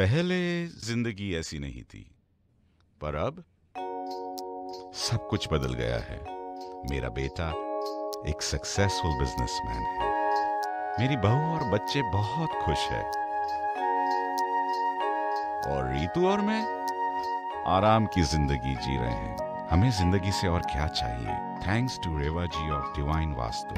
पहले जिंदगी ऐसी नहीं थी, पर अब सब कुछ बदल गया है। मेरा बेटा एक सक्सेसफुल बिजनेसमैन है, मेरी बहू और बच्चे बहुत खुश है, और रीतू और मैं आराम की जिंदगी जी रहे हैं। हमें जिंदगी से और क्या चाहिए? Thanks to Reva ji of Divine Vastu.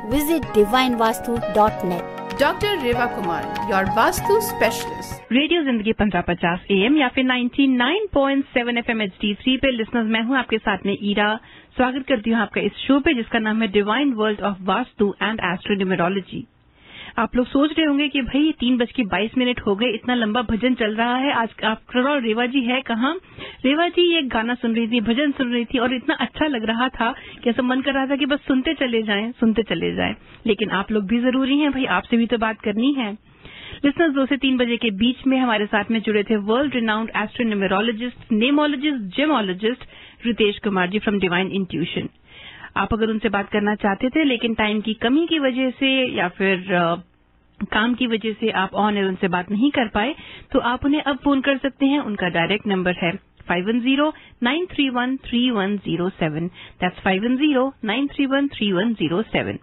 Visit divinevastu.net. Doctor Reva Kumar, your vastu specialist. Radio Zindagi 1550 AM या फिर 99.7 FM HD3 पे लिसनर्स, मैं हूं आपके साथ में ईरा। स्वागत करती हूं आपका इस शो पे जिसका नाम है divine world of vastu and astronumerology. आप लोग सोच रहे होंगे कि भाई 3:22 हो गए, इतना लंबा भजन चल रहा है, आज आफ्टर ऑल रेवा जी है कहाँ? रेवा जी एक गाना सुन रही थी, भजन सुन रही थी, और इतना अच्छा लग रहा था कि ऐसा मन कर रहा था कि बस सुनते चले जाएं। लेकिन आप लोग भी जरूरी हैं भाई, आपसे भी तो बात करनी है। लिसनर्स, 2 से 3 बजे के बीच में हमारे साथ में जुड़े थे world renowned astronumerologist, nameologist, gemologist Ritesh Kumar ji from divine intuition. आप अगर उनसे बात करना चाहते थे लेकिन टाइम की कमी की वजह से या फिर काम की वजह से आप ऑन एयर उनसे बात नहीं कर पाए, तो आप उन्हें अब फोन कर सकते हैं। उनका डायरेक्ट नंबर है 510-931-3107। दैट्स 510-931-3107।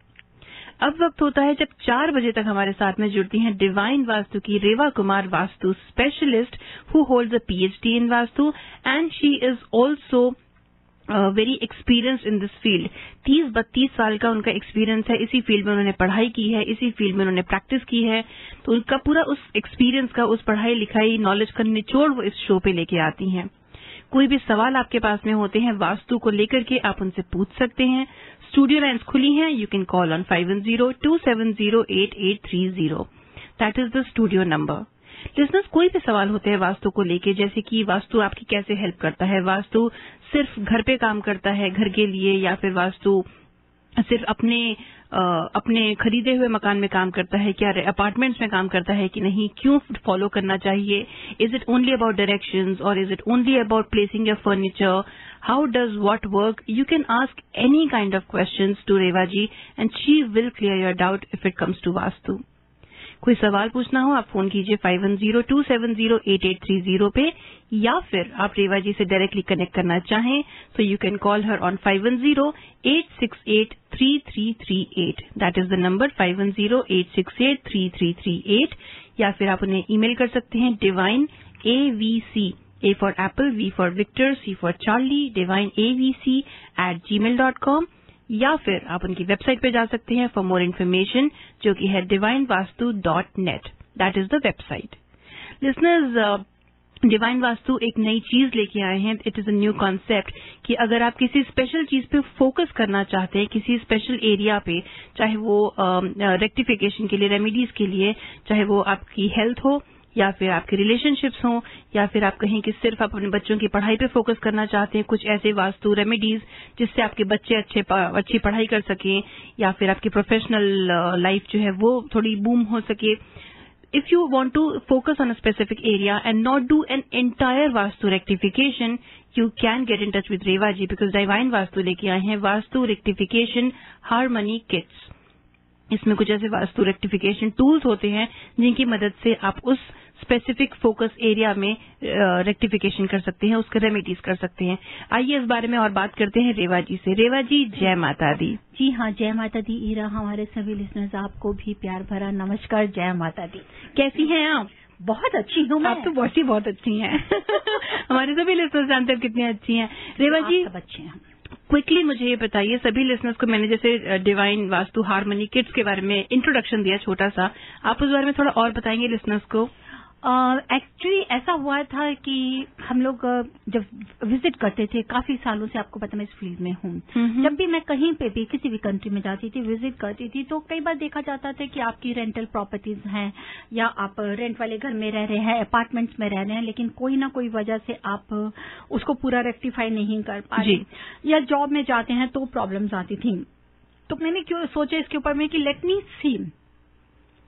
अब वक्त होता है जब 4 बजे तक हमारे साथ में जुड़ती हैं डिवाइन वास्तु की Reva Kumar, vastu specialist who holds a PhD in vastu and she is also very experienced in this field. 30-32 साल का उनका एक्सपीरियंस है, इसी फील्ड में उन्होंने पढ़ाई की है, इसी फील्ड में उन्होंने प्रैक्टिस की है, तो उनका पूरा उस एक्सपीरियंस का, उस पढ़ाई लिखाई नॉलेज का निचोड़ वो इस शो पे लेके आती हैं। कोई भी सवाल आपके पास में होते हैं वास्तु को लेकर के, आप उनसे पूछ सकते हैं। स्टूडियो लाइन्स खुली हैं, you can call on 510-270-8830। That is the studio number. Listeners, कोई भी सवाल होते हैं वास्तु को लेके, जैसे कि वास्तु आपकी कैसे हेल्प करता है, वास्तु सिर्फ घर पे काम करता है घर के लिए, या फिर वास्तु सिर्फ अपने खरीदे हुए मकान में काम करता है, क्या अपार्टमेंट्स में काम करता है कि नहीं, क्यों फॉलो करना चाहिए, is it only about directions और is it only about placing your furniture, how does what work, you can ask any kind of questions to Reva ji and she will clear your doubt if it comes to vastu. कोई सवाल पूछना हो आप phone कीजिए 510-270-8830 पे, या फिर आप रेवा जी से डायरेक्टली कनेक्ट करना चाहें तो you can call her on 510-868-3338। That is the number 510-868-3338। या फिर आप उन्हें ईमेल कर सकते हैं divine AVC, A for Apple, V for Victor, C for Charlie, divineavc@gmail.com, या फिर आप उनकी वेबसाइट पे जा सकते हैं फॉर मोर इन्फॉर्मेशन, जो कि है divinevastu.net। That is the website. Listeners, divine vastu एक नई चीज लेके आए हैं। It is a new concept कि अगर आप किसी स्पेशल चीज पे फोकस करना चाहते हैं, किसी स्पेशल एरिया पे, चाहे वो रेक्टिफिकेशन के लिए, रेमेडीज के लिए, चाहे वो आपकी हेल्थ हो या फिर आपके रिलेशनशिप्स हों, या फिर आप कहें कि सिर्फ आप अपने बच्चों की पढ़ाई पे फोकस करना चाहते हैं, कुछ ऐसे वास्तु रेमेडीज जिससे आपके बच्चे अच्छी पढ़ाई कर सकें, या फिर आपकी प्रोफेशनल लाइफ जो है वो थोड़ी बूम हो सके। If you want to focus on a specific area and not do an entire Vastu rectification, you can get in touch with Reva ji because Divine Vastu लेके आए हैं Vastu Rectification Harmony Kits। इसमें कुछ ऐसे vastu rectification tools होते हैं जिनकी मदद से आप उस स्पेसिफिक फोकस एरिया में रेक्टिफिकेशन कर सकते हैं, उसके रेमेडीज कर सकते हैं। आइए इस बारे में और बात करते हैं रेवा जी से। रेवा जी, जय माता दी। जी हाँ, जय माता दी ईरा। हमारे सभी लिसनर्स आपको भी प्यार भरा नमस्कार, जय माता दी। कैसी हैं आप? बहुत अच्छी हूँ मैं। आप तो बहुत अच्छी हैं। हमारे सभी लिसनर्स जानते हैं कितनी अच्छी हैं। रेवा जी, सब अच्छे हैं। क्विकली मुझे ये बताइए, सभी लिसनर्स को मैंने जैसे डिवाइन वास्तु हार्मनी किट्स के बारे में इंट्रोडक्शन दिया छोटा सा, आप उस बारे में थोड़ा और बताएंगे लिसनर्स को? एक्चुअली ऐसा हुआ था कि हम लोग जब विजिट करते थे, काफी सालों से आपको पता मैं इस फील्ड में हूँ, जब भी मैं कहीं पे भी किसी भी कंट्री में जाती थी, विजिट करती थी, तो कई बार देखा जाता था कि आपकी रेंटल प्रॉपर्टीज हैं या आप रेंट वाले घर में रह रहे हैं, अपार्टमेंट्स में रह रहे हैं, लेकिन कोई ना कोई वजह से आप उसको पूरा रेक्टिफाई नहीं कर पा रहे, या जॉब में जाते हैं तो प्रॉब्लम्स आती थी। तो मैंने क्यों सोचा इसके ऊपर में कि लेट मी सी,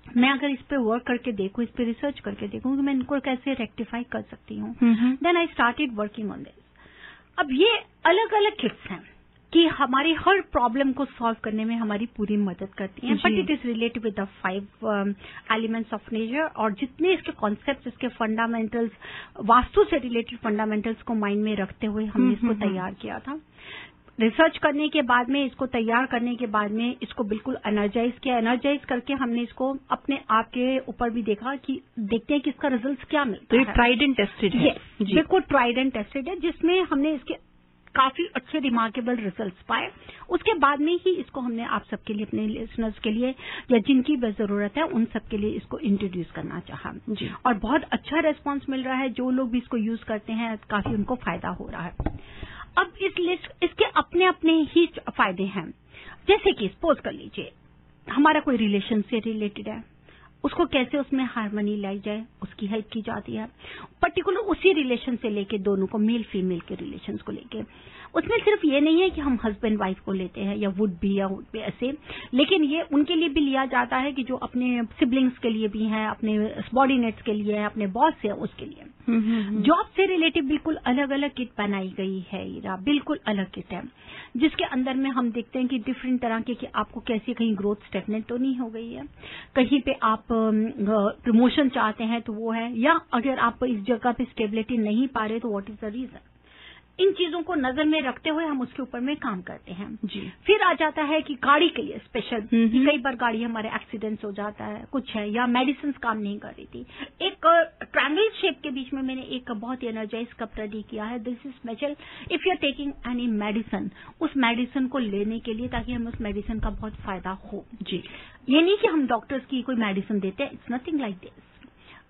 मैं अगर इस पे वर्क करके देखूं, इस पे रिसर्च करके देखूं कि मैं इनको कैसे रेक्टिफाई कर सकती हूँ। Then I started working on this. अब ये अलग अलग किट्स हैं, कि हमारी हर प्रॉब्लम को सॉल्व करने में हमारी पूरी मदद करती हैं, but it is related with the 5 elements of nature, और जितने इसके कॉन्सेप्ट, इसके फंडामेंटल्स, वास्तु से रिलेटेड फंडामेंटल्स को माइंड में रखते हुए हमने इसको तैयार किया था। रिसर्च करने के बाद में, इसको तैयार करने के बाद में इसको बिल्कुल एनर्जाइज किया। एनर्जाइज करके हमने इसको अपने आप के ऊपर भी देखा कि देखते हैं कि इसका रिजल्ट क्या मिलता है। ट्राइड एंड टेस्टेड है। बिल्कुल ट्राइड एंड टेस्टेड है, जिसमें हमने इसके काफी अच्छे रिमार्केबल रिजल्ट्स पाए। उसके बाद में ही इसको हमने आप सबके लिए, अपने लिसनर्स के लिए या जिनकी भी जरूरत है उन सबके लिए इसको इंट्रोड्यूस करना चाहा जी। और बहुत अच्छा रेस्पॉन्स मिल रहा है। जो लोग भी इसको यूज करते हैं काफी उनको फायदा हो रहा है। अब इस लिस्ट इसके अपने अपने ही फायदे हैं। जैसे कि सपोज कर लीजिए हमारा कोई रिलेशन से रिलेटेड है, उसको कैसे उसमें हार्मनी लाई जाए उसकी हेल्प की जाती है। पर्टिकुलर उसी रिलेशन से लेके दोनों को, मेल फीमेल के रिलेशंस को लेके, उसमें सिर्फ ये नहीं है कि हम हस्बैंड वाइफ को लेते हैं या वुड बी ऐसे, लेकिन ये उनके लिए भी लिया जाता है कि जो अपने सिबलिंग्स के लिए भी हैं, अपने सबॉर्डिनेट्स के लिए है, अपने बॉस से उसके लिए। जॉब से रिलेटिव बिल्कुल अलग अलग किट बनाई गई है, इरा बिल्कुल अलग किट है, जिसके अंदर में हम देखते हैं कि डिफरेंट तरह के, कि आपको कैसी कहीं ग्रोथ स्टेगनेंट तो नहीं हो गई है, कहीं पे आप प्रमोशन चाहते हैं तो वो है, या अगर आप इस जगह पे स्टेबिलिटी नहीं पा रहे तो व्हाट इज द रीजन। इन चीजों को नजर में रखते हुए हम उसके ऊपर में काम करते हैं जी। फिर आ जाता है कि गाड़ी के लिए स्पेशल, कई बार गाड़ी हमारे एक्सीडेंट्स हो जाता है, कुछ है, या मेडिसिन काम नहीं कर रही थी। एक ट्रायंगल शेप के बीच में मैंने एक बहुत ही एनर्जाइज कप रेडी किया है। This is special if you are taking any medicine, उस मेडिसिन को लेने के लिए, ताकि हमें उस मेडिसिन का बहुत फायदा हो जी। ये नहीं कि हम डॉक्टर्स की कोई मेडिसिन देते हैं, इट्स नथिंग लाइक दिस।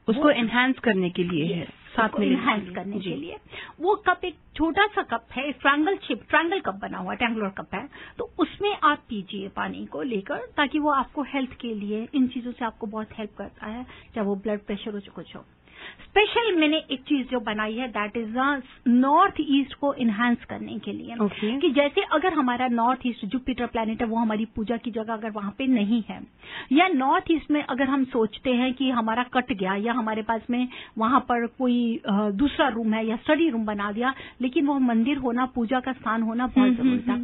उसको एनहांस करने के लिए है, साथ में एनहांस करने के लिए। वो कप एक छोटा सा कप है, ट्रायंगल शेप, ट्रायंगल कप बना हुआ, ट्रायंगुलर कप है, तो उसमें आप पीजिए पानी को लेकर, ताकि वो आपको हेल्थ के लिए, इन चीजों से आपको बहुत हेल्प करता है, चाहे वो ब्लड प्रेशर हो, कुछ हो। स्पेशल मैंने एक चीज जो बनाई है, दैट इज नॉर्थ ईस्ट को इनहांस करने के लिए कि जैसे अगर हमारा नॉर्थ ईस्ट जुपिटर प्लैनेट है, वो हमारी पूजा की जगह अगर वहां पे नहीं है, या नॉर्थ ईस्ट में अगर हम सोचते हैं कि हमारा कट गया, या हमारे पास में वहां पर कोई दूसरा रूम है या स्टडी रूम बना दिया, लेकिन वो मंदिर होना, पूजा का स्थान होना बहुत जरूरी था।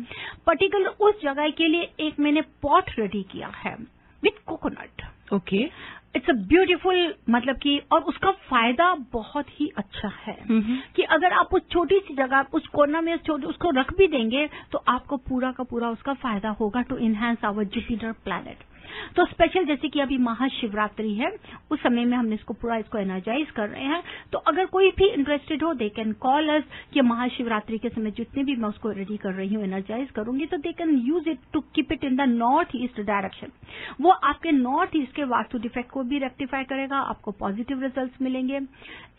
पर्टिकुलर उस जगह के लिए एक मैंने पॉट रेडी किया है with coconut. Okay, it's a beautiful, मतलब कि, और उसका फायदा बहुत ही अच्छा है कि अगर आप उस छोटी सी जगह, उस कोना में उसको रख भी देंगे तो आपको पूरा का पूरा उसका फायदा होगा to enhance our Jupiter planet. तो स्पेशल जैसे कि अभी महाशिवरात्रि है, उस समय में हमने इसको एनर्जाइज कर रहे हैं। तो अगर कोई भी इंटरेस्टेड हो, दे कैन कॉल अस कि महाशिवरात्रि के समय जितने भी मैं उसको रेडी कर रही हूँ, एनर्जाइज करूंगी, तो they can use it to keep it in the north east direction. वो आपके नॉर्थ ईस्ट के वास्तु डिफेक्ट को भी रेक्टिफाई करेगा, आपको पॉजिटिव रिजल्ट मिलेंगे।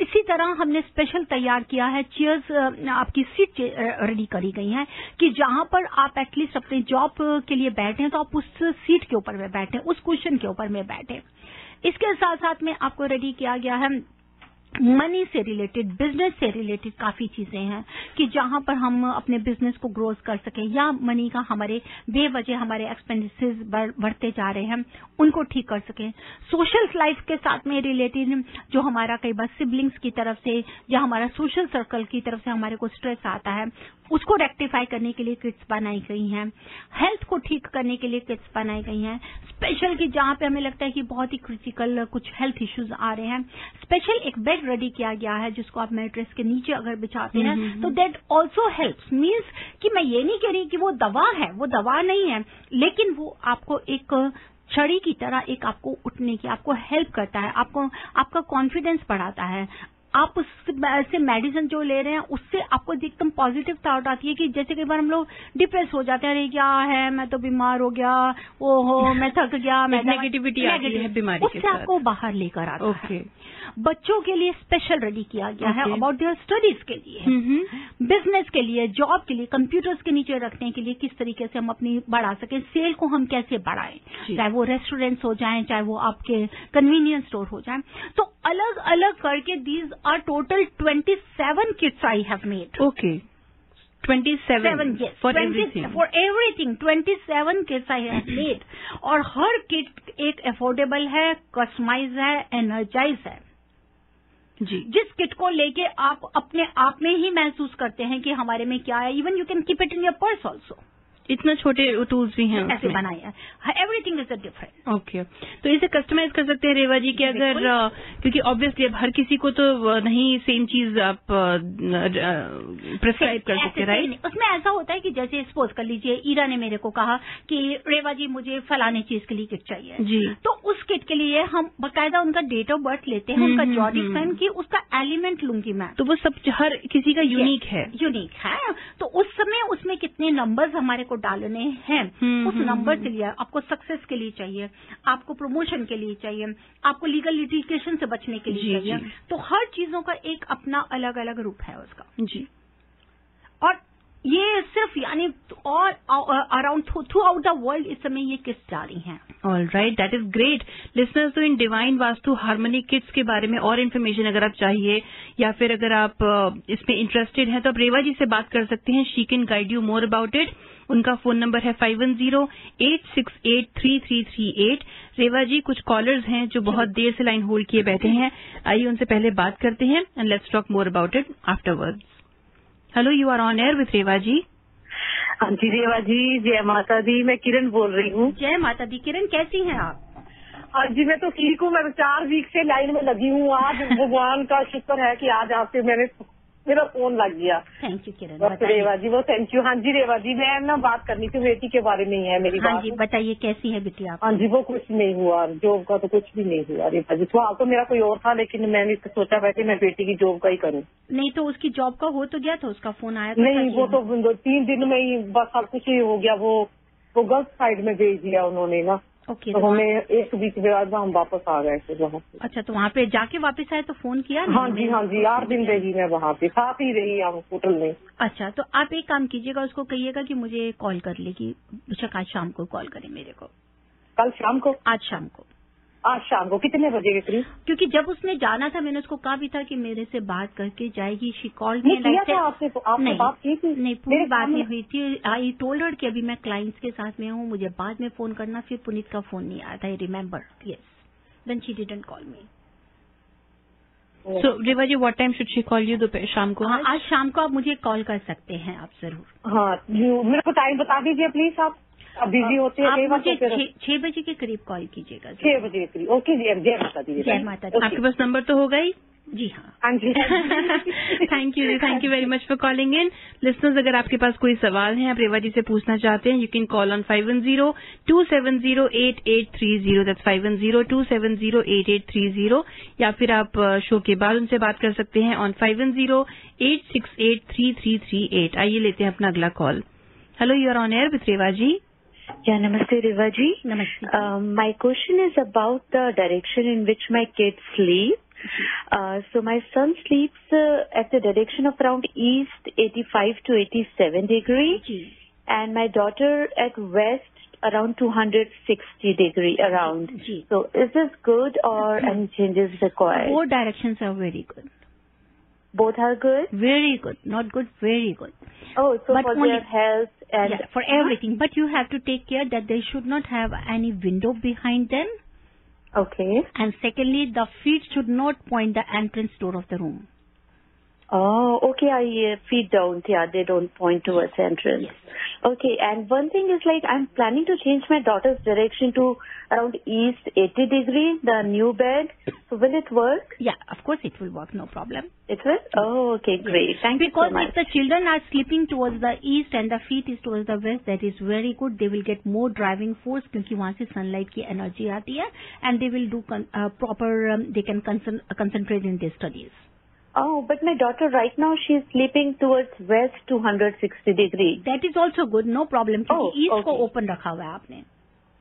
इसी तरह हमने स्पेशल तैयार किया है चेयर्स, आपकी सीट रेडी करी गई है कि जहां पर आप एटलीस्ट अपने जॉब के लिए बैठे हैं तो आप उस सीट के ऊपर में बैठे, उस कुशन के ऊपर में बैठे। इसके साथ साथ में आपको रेडी किया गया है मनी से रिलेटेड, बिजनेस से रिलेटेड काफी चीजें हैं कि जहां पर हम अपने बिजनेस को ग्रो कर सकें, या मनी का हमारे बेवजह हमारे एक्सपेंडिचर्स बढ़ते जा रहे हैं उनको ठीक कर सकें। सोशल लाइफ के साथ में रिलेटेड जो हमारा कई बार सिबलिंग्स की तरफ से या हमारा सोशल सर्कल की तरफ से हमारे को स्ट्रेस आता है, उसको रेक्टिफाई करने के लिए किट्स बनाई गई हैं। हेल्थ को ठीक करने के लिए किट्स बनाई गई हैं स्पेशल, कि जहां पे हमें लगता है कि बहुत ही क्रिटिकल कुछ हेल्थ इश्यूज आ रहे हैं। स्पेशल एक बेड रेडी किया गया है जिसको आप मैट्रेस के नीचे अगर बिछाते हैं तो दैट ऑल्सो हेल्प्स। मीन्स कि मैं ये नहीं कह रही कि वो दवा है, वो दवा नहीं है, लेकिन वो आपको एक छड़ी की तरह एक आपको उठने की आपको हेल्प करता है, आपको आपका कॉन्फिडेंस बढ़ाता है। आप उससे मेडिसिन जो ले रहे हैं उससे आपको एकदम पॉजिटिव थॉट आती है कि जैसे कई बार हम लोग डिप्रेस हो जाते हैं, अरे क्या है, मैं तो बीमार हो गया, ओहो मैं थक गया, मैं नेगेटिविटी आती है बीमारी के साथ, उससे आपको बाहर लेकर आता है। बच्चों के लिए स्पेशल रेडी किया गया है अबाउट देयर स्टडीज के लिए, बिजनेस के लिए, जॉब के लिए, कंप्यूटर्स के नीचे रखने के लिए किस तरीके से हम अपनी बढ़ा सकें, सेल को हम कैसे बढ़ाएं, चाहे वो रेस्टोरेंट्स हो जाएं, चाहे वो आपके कन्वीनियंस स्टोर हो जाएं। तो अलग अलग करके these are total 27 kits I have made. Okay, 27 yes, for everything. For everything 27 kits I have made, और हर किट एक अफोर्डेबल है, कस्टमाइज है, एनर्जाइज है। जी। जिस किट को लेके आप अपने आप में ही महसूस करते हैं कि हमारे में क्या है, even you can keep it in your purse also. इतना छोटे टूल्स भी हैं ऐसे बनाए हैं, everything is a different. Okay, तो इसे कस्टमाइज कर सकते हैं रेवा जी कि अगर क्योंकि ऑब्वियसली अब हर किसी को तो नहीं सेम चीज आप प्रिस्क्राइब कर सकते, राइट? उसमें ऐसा होता है कि जैसे सपोज कर लीजिए ईरा ने मेरे को कहा कि रेवा जी मुझे फलाने चीज के लिए किट चाहिए जी, तो उस किट के लिए हम बाकायदा उनका डेट ऑफ बर्थ लेते हैं, उनका जॉर्डिक साइन की उसका एलिमेंट लूंगी मैं, तो वो सब हर किसी का यूनिक है। तो उस समय उसमें कितने नंबर्स हमारे को डालने हैं, उस नंबर के लिए आपको सक्सेस के लिए चाहिए, आपको प्रमोशन के लिए चाहिए, आपको लीगल लिटिगेशन से बचने के लिए चाहिए। तो हर चीजों का एक अपना अलग अलग रूप है उसका जी। और ये सिर्फ यानी और around throughout the world इस समय ये किट्स जा रही हैं। All right, that is great listeners. तो इन डिवाइन वास्तु हार्मनी किट्स के बारे में और इन्फॉर्मेशन अगर आप चाहिए या फिर अगर आप इसमें इंटरेस्टेड हैं तो आप रेवा जी से बात कर सकते हैं। She can guide you more about it. उनका फोन नंबर है 5108683338। रेवा जी, कुछ कॉलर्स हैं जो बहुत देर से लाइन होल्ड किए बैठे हैं, आइए उनसे पहले बात करते हैं and let's talk more about it afterwards. Hello, you are on air with Reva ji. हाँ जी रेवा जी, जय माता दी। मैं किरण बोल रही हूँ। जय माता दी। किरण कैसी हैं आप? हाँ जी, मैं तो ठीक हूँ। मैं 4 वीक से लाइन में लगी हूँ। आज भगवान का शुक्र है कि आज आपसे मेरा फोन लग गया। थैंक यू किरण। बस रेवा जी, वो थैंक यू। हाँ जी रेवा जी, मैं ना बात करनी थी, बेटी के बारे में ही है मेरी बात। हाँ जी बताइए, कैसी है बेटी आप? हाँ जी, वो कुछ नहीं हुआ, जॉब का तो कुछ भी नहीं हुआ रेवा जी। तो तो मेरा कोई और था, लेकिन मैंने सोचा बैठे मैं बेटी की जॉब का ही करूँ। नहीं तो उसकी जॉब का हो तो गया था, उसका फोन आया था? नहीं, वो तो 3 दिन में ही बस सब कुछ ही हो गया। वो गलत साइड में भेज दिया उन्होंने ना। ओके, तो हमें 1 वीक के बाद हम वापस आ गए थे वहाँ पे। अच्छा, तो वहाँ पे जाके वापस आए तो फोन किया? हाँ जी 8 दिन रही मैं वहाँ पे, साथ ही रही हम होटल में। अच्छा, तो आप एक काम कीजिएगा, उसको कहिएगा कि मुझे कॉल कर लेगी, बेशक आज शाम को कॉल करें मेरे को। कल शाम को? आज शाम को। आज शाम को कितने बजे के करीब? क्योंकि जब उसने जाना था मैंने उसको कहा भी था कि मेरे से बात करके जाएगी। She called me. आपसे आपने बात की थी? नहीं, पूरी बात नहीं हुई थी। आई टोल्ड हर कि अभी मैं क्लाइंट्स के साथ में हूँ, मुझे बाद में फोन करना। फिर पुनीत का फोन नहीं आया था, I remember. Yes, then she didn't call me. So Reva ji, what time should she call you? दोपहर शाम को? हाँ, आज शाम को आप मुझे कॉल कर सकते हैं आप जरूर। हाँ, मेरे को टाइम बता दीजिए प्लीज। आप बिजी होते हैं? आप मुझे 6 बजे के करीब कॉल कीजिएगा। 6 बजे के करीब। ओके जी, जय माता दी। जय माता दी। आपके पास नंबर तो होगा ही? जी हाँ। हाँ जी। Thank you very much for calling in. Listeners, अगर आपके पास कोई सवाल है, आप रेवा जी से पूछना चाहते हैं, you can call on 510-270-8830। That's 510-270-8830। या फिर आप शो के बाद उनसे बात कर सकते हैं ऑन 510-868-3338। आइए लेते हैं अपना अगला call. Hello, you are on air with Reva ji. Yeah, namaste, Riva ji. Namaste. My question is about the direction in which my kids sleep. So my son sleeps at the direction of around east 85 to 87 degree, and my daughter at west around 260 degree around. So is this good or any changes required? Both directions are very good. Both are good? Very good. Not good, very good. Oh, so but for their health and... Yeah, for everything. But you have to take care that they should not have any window behind them. Okay. And secondly, the feet should not point the entrance door of the room. Oh, okay. Feet don't. Yeah, they don't point towards entrance. Yes. Okay, and one thing is like I'm planning to change my daughter's direction to around east 80 degree, the new bed. So will it work? Yeah, of course it will work. No problem. It will? Oh, okay, great. Thank you so much. Because if the children are sleeping towards the east and the feet is towards the west, that is very good. They will get more driving force क्योंकि वहाँ से sunlight की energy आती है, and they will do proper. They can concentrate in their studies. Oh, but my daughter right now she is sleeping towards west 260 degree. That is also good. No problem. क्योंकि east को open रखा हुआ है आपने.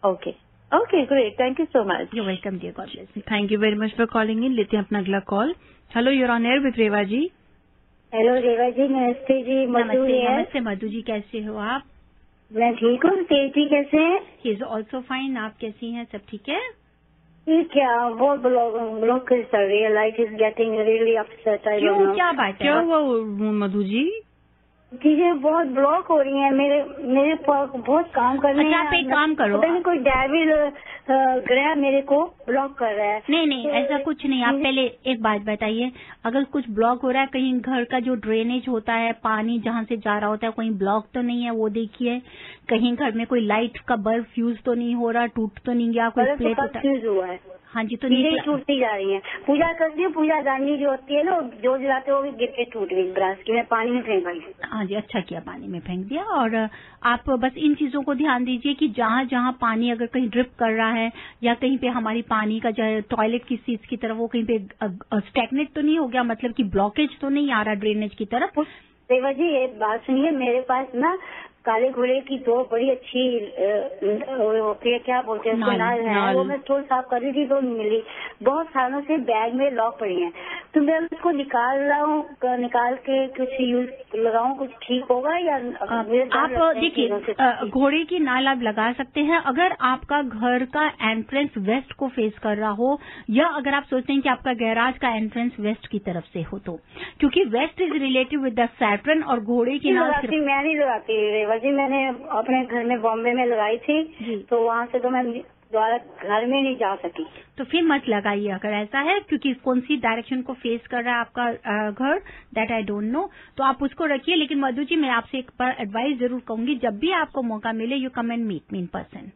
Okay. Okay, great. Thank you so much. You're welcome, dear. God bless you. Thank you very much for calling in. लेते हैं अपना अगला call. Hello, you're on air with Reva ji. Hello Reva ji, नमस्ते जी। मधु है। नमस्ते मधु जी, कैसे हो आप? मैं ठीक हूँ। तेजी कैसे है? He is also fine. आप कैसी हैं? सब ठीक है? ठीक है। वो ब्लॉक चल रही है, light is getting really upset. क्यों, क्या बात है? क्या हुआ मधु जी? चीजें बहुत ब्लॉक हो रही हैं, मेरे बहुत काम करने अच्छा, आप एक काम करो, पता नहीं कोई डेविल ग्रह मेरे को ब्लॉक कर रहा है। नहीं तो ऐसा कुछ नहीं। आप पहले एक बात बताइए, अगर कुछ ब्लॉक हो रहा है कहीं घर का जो ड्रेनेज होता है, पानी जहाँ से जा रहा होता है, कहीं ब्लॉक तो नहीं है वो देखिए। कहीं घर में कोई लाइट का बल्ब फ्यूज तो नहीं हो रहा, टूट तो नहीं गया, कोई प्लेट फ्यूज हुआ है। हाँ जी, तो नीचे टूटती जा रही है। पूजा करती हूँ, पूजा दानी जो होती है ना, जो जलाते वो भी गिर के टूट गई ग्लास की, मैं पानी में फेंक गई। हाँ जी, अच्छा किया, पानी में फेंक दिया। और आप बस इन चीजों को ध्यान दीजिए कि जहाँ जहाँ पानी अगर कहीं ड्रिप कर रहा है या कहीं पे हमारी पानी का जो टॉयलेट की सीट्स की तरफ वो कहीं पे स्टैग्नेट तो नहीं हो गया, मतलब कि ब्लॉकेज तो नहीं आ रहा ड्रेनेज की तरफ। देवा जी ये बात सुनिए, मेरे पास ना काले घोड़े की दो बड़ी अच्छी क्या बोलते हैं नाल है, वो मैं थोड़ी साफ कर रही थी तो मिली। बहुत सालों से बैग में लॉक पड़ी हैं, तो मैं उसको निकाल रहा हूँ, निकाल के कुछ यूज लगाऊं, कुछ ठीक होगा या? आप देखिए, घोड़े की नाल आप लगा सकते हैं अगर आपका घर का एंट्रेंस वेस्ट को फेस कर रहा हो, या अगर आप सोचते हैं कि आपका गैराज का एंट्रेंस वेस्ट की तरफ से हो तो, क्योंकि west is relative with the Saturn. और घोड़े की नाल मैं नहीं लगाती जी, मैंने अपने घर में बॉम्बे में लगाई थी, तो वहाँ से तो मैं दोबारा घर में नहीं जा सकी। तो फिर मत लगाइए अगर ऐसा है, क्योंकि कौन सी डायरेक्शन को फेस कर रहा है आपका घर, दैट आई डोंट नो। तो आप उसको रखिए। लेकिन मधु जी, मैं आपसे एक बार एडवाइस जरूर कहूंगी, जब भी आपको मौका मिले you come and meet me in person.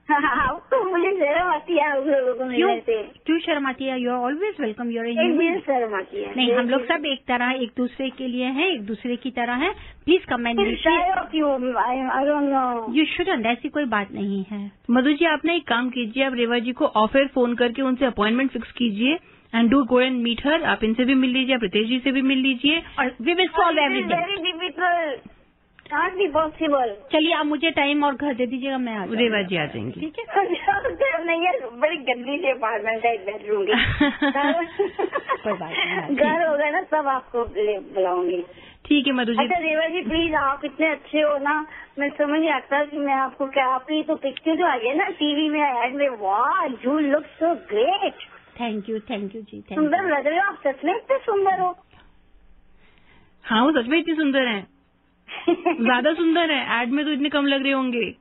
तो मुझे शर्म आती है उन लोगों को मिलने से। क्यों शर्म आती है? You are always welcome, you are शर्म आती है। नहीं, हम लोग सब एक तरह एक दूसरे के लिए हैं, एक दूसरे की तरह हैं। Please come and meet. You shouldn't, ऐसी कोई बात नहीं है। मधु जी, आप ना एक काम कीजिए, आप रेवा जी को ऑफ एयर फोन करके उनसे अपॉइंटमेंट फिक्स कीजिए and do go and meet her. आप इनसे भी मिल लीजिए, आप रितेश जी से भी मिल लीजिए, और we will solve everything. Very difficult, not be possible. चलिए, आप मुझे टाइम और घर दे दीजिएगा, मैं आ जाऊंगी। रेवा जी आ जाएंगी। ठीक है। नहीं है, बड़ी गंदी सी अपार्टमेंट है, बेडरूम घर होगा ना तब आपको बुलाऊंगी। ठीक है मधु जी। अच्छा रेवा जी, प्लीज, आप इतने अच्छे हो ना, मैं समझ नहीं आता कि मैं आपको क्या, आपकी तो पिक्चर जो आई है ना टीवी में एड में, वाह you look so great. Thank you जी, सुंदर लग रहे हो आप, सच में इतने सुंदर हो। हाँ, वो सच में इतनी सुंदर है, ज्यादा सुंदर है। एड में तो इतने कम लग रहे होंगे,